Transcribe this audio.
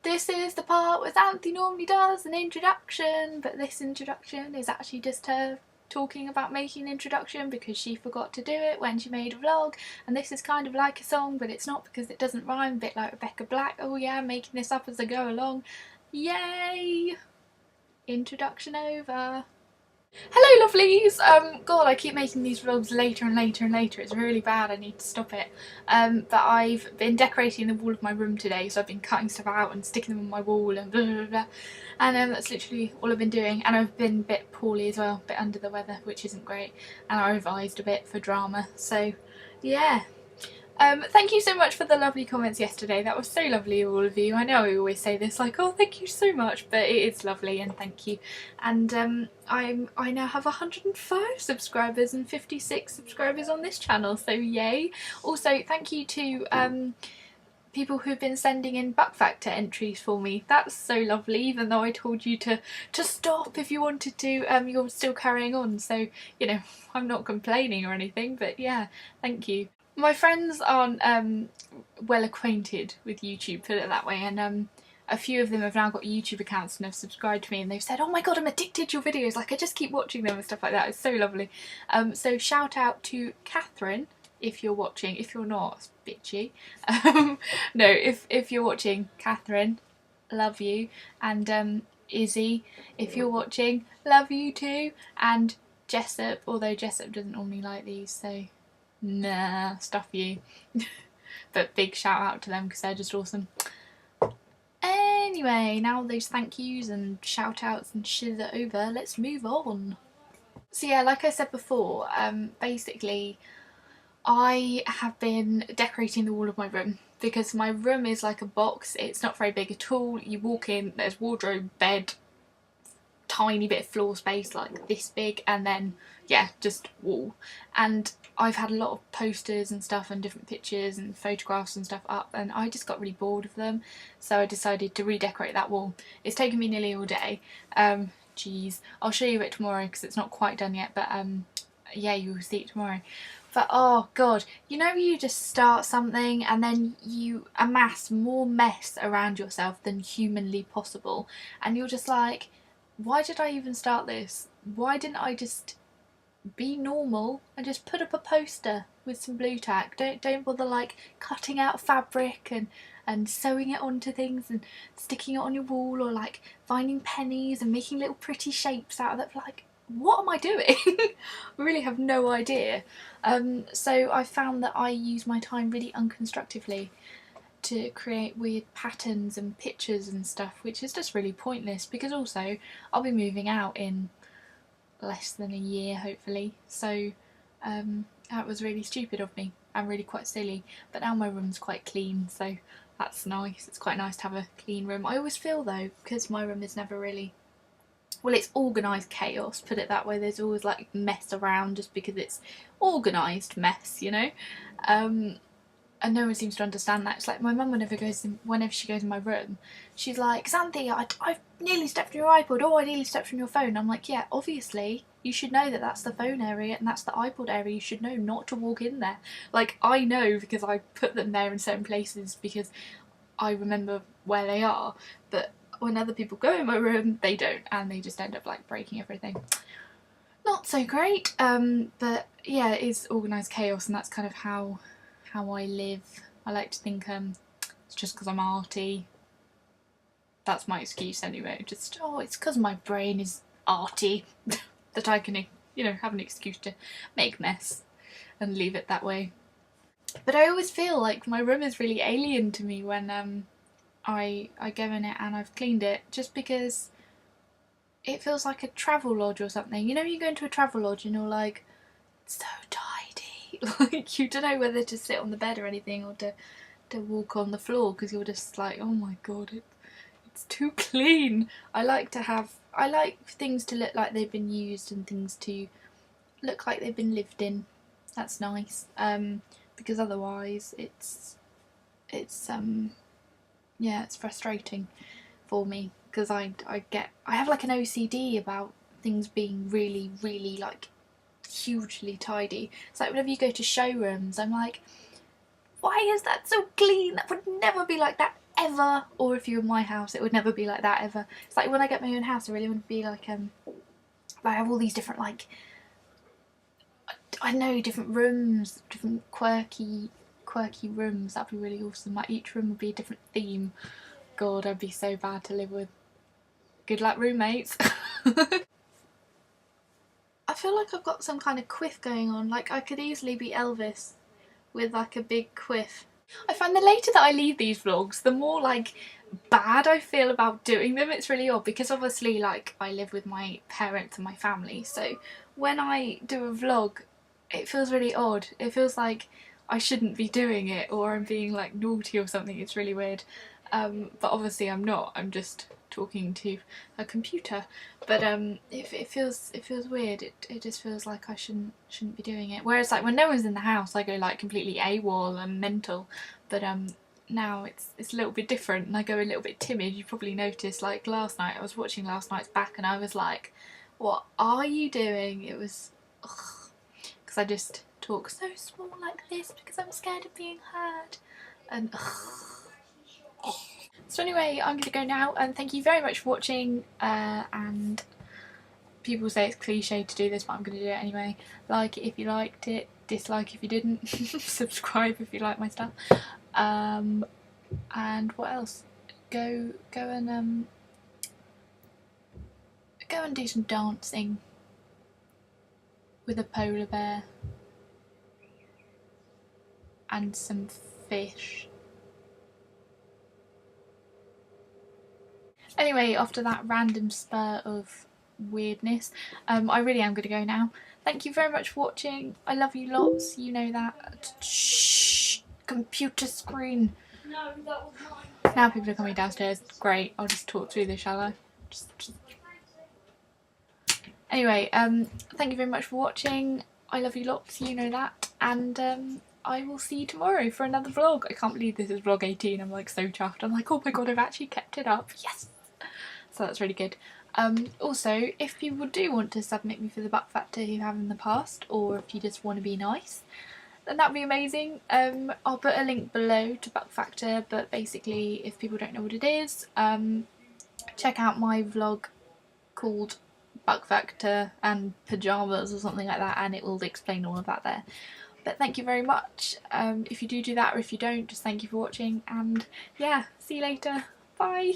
this is the part where Xanthi normally does an introduction, but this introduction is actually just her talking about making an introduction because she forgot to do it when she made a vlog, and this is kind of like a song, but it's not because it doesn't rhyme, a bit like Rebecca Black. Oh yeah, making this up as I go along. Yay! Introduction over. Hello lovelies! God, I keep making these vlogs later and later and later. It's really bad, I need to stop it. But I've been decorating the wall of my room today, so I've been cutting stuff out and sticking them on my wall and blah blah blah. And that's literally all I've been doing. And I've been a bit poorly as well, a bit under the weather, which isn't great. And I revised a bit for drama, so yeah. Thank you so much for the lovely comments yesterday. That was so lovely of all of you. I know I always say this, like, oh thank you so much, but it is lovely and thank you. And I now have 105 subscribers and 56 subscribers on this channel, so yay. Also thank you to people who've been sending in Buck Factor entries for me. That's so lovely. Even though I told you to stop if you wanted to, you're still carrying on, so you know, I'm not complaining or anything, but yeah, thank you. My friends aren't well acquainted with YouTube, put it that way, and a few of them have now got YouTube accounts and have subscribed to me, and they've said, oh my god, I'm addicted to your videos, like I just keep watching them and stuff like that. It's so lovely. So shout out to Catherine if you're watching. If you're not, it's bitchy. No, if you're watching, Catherine, love you. And Izzy, if you're watching, love you too. And Jessup, although Jessup doesn't normally like these, so nah, stuff you. But big shout out to them because they're just awesome. Anyway, now those thank yous and shout outs and shit are over, let's move on. So yeah, like I said before, basically I have been decorating the wall of my room because my room is like a box. It's not very big at all. You walk in, there's wardrobe, bed, tiny bit of floor space like this big, and then yeah, just wall. And I've had a lot of posters and stuff and different pictures and photographs and stuff up, and I just got really bored of them, so I decided to redecorate that wall. It's taken me nearly all day. Geez, I'll show you it tomorrow because it's not quite done yet, but yeah, you will see it tomorrow. But oh god, you know, you just start something and then you amass more mess around yourself than humanly possible, and you're just like, why did I even start this? Why didn't I just be normal and just put up a poster with some blue tack? Don't bother like cutting out fabric and sewing it onto things and sticking it on your wall, or like finding pennies and making little pretty shapes out of that. Like, what am I doing? I really have no idea. So I found that I use my time really unconstructively to create weird patterns and pictures and stuff, which is just really pointless because also I'll be moving out in less than a year hopefully, so that was really stupid of me and really quite silly. But now my room's quite clean, so that's nice. It's quite nice to have a clean room. I always feel though, because my room is never really, well, it's organised chaos, put it that way. There's always like mess around just because it's organised mess, you know. And no one seems to understand that. It's like my mum, whenever she goes in my room, she's like, Xanthi, I've nearly stepped on your iPod. Oh, I nearly stepped on your phone. I'm like, yeah, obviously you should know that that's the phone area and that's the iPod area. You should know not to walk in there. Like, I know because I put them there in certain places because I remember where they are. But when other people go in my room, they don't, and they just end up like breaking everything. Not so great. But yeah, it is organised chaos, and that's kind of how I live. I like to think it's just because I'm arty. That's my excuse anyway. Just, oh, it's because my brain is arty that I can, you know, have an excuse to make mess and leave it that way. But I always feel like my room is really alien to me when I go in it and I've cleaned it, just because it feels like a travel lodge or something. You know, you go into a travel lodge and you're like, it's so tidy. Like, you don't know whether to sit on the bed or anything, or to walk on the floor, because you're just like, oh my god, it's too clean. I like things to look like they've been used and things to look like they've been lived in. That's nice. Because otherwise it's yeah, it's frustrating for me, because I have like an OCD about things being really, really like hugely tidy. It's like whenever you go to showrooms, I'm like, why is that so clean? That would never be like that ever, or if you were in my house, it would never be like that ever. It's like when I get my own house, I really want to be like I have all these different, like, I don't know, different rooms, different quirky rooms. That'd be really awesome. Like each room would be a different theme. God, I'd be so bad to live with. Good luck, roommates. I feel like I've got some kind of quiff going on. Like I could easily be Elvis with like a big quiff. I find the later that I leave these vlogs, the more like bad I feel about doing them. It's really odd because obviously like I live with my parents and my family, so when I do a vlog it feels really odd. It feels like I shouldn't be doing it or I'm being like naughty or something. It's really weird. But obviously I'm not. I'm just talking to a computer. But it feels weird. It just feels like I shouldn't be doing it. Whereas like when no one's in the house, I go like completely AWOL and mental. But now it's a little bit different and I go a little bit timid. You probably noticed like last night. I was watching last night's back and I was like, "What are you doing?" It was because I just talk so small like this because I'm scared of being heard. And so anyway, I'm going to go now and thank you very much for watching, and people say it's cliche to do this but I'm going to do it anyway. Like it if you liked it, dislike if you didn't, subscribe if you like my stuff, and what else? Go and do some dancing with a polar bear and some fish. Anyway, after that random spur of weirdness, I really am going to go now. Thank you very much for watching. I love you lots, you know that. Shh, computer screen. No, that was mine. Now people are coming downstairs. Great, I'll just talk through this, shall I? Just... Anyway, thank you very much for watching. I love you lots, you know that. And I will see you tomorrow for another vlog. I can't believe this is vlog 18. I'm like so chuffed. I'm like, oh my god, I've actually kept it up. Yes! So that's really good. Also, if people do want to submit me for the Buck Factor who have in the past, or if you just want to be nice, then that'd be amazing. I'll put a link below to Buck Factor, but basically if people don't know what it is, check out my vlog called Buck Factor and Pyjamas or something like that and it will explain all of that there. But thank you very much. If you do that or if you don't, just thank you for watching and yeah, see you later. Bye!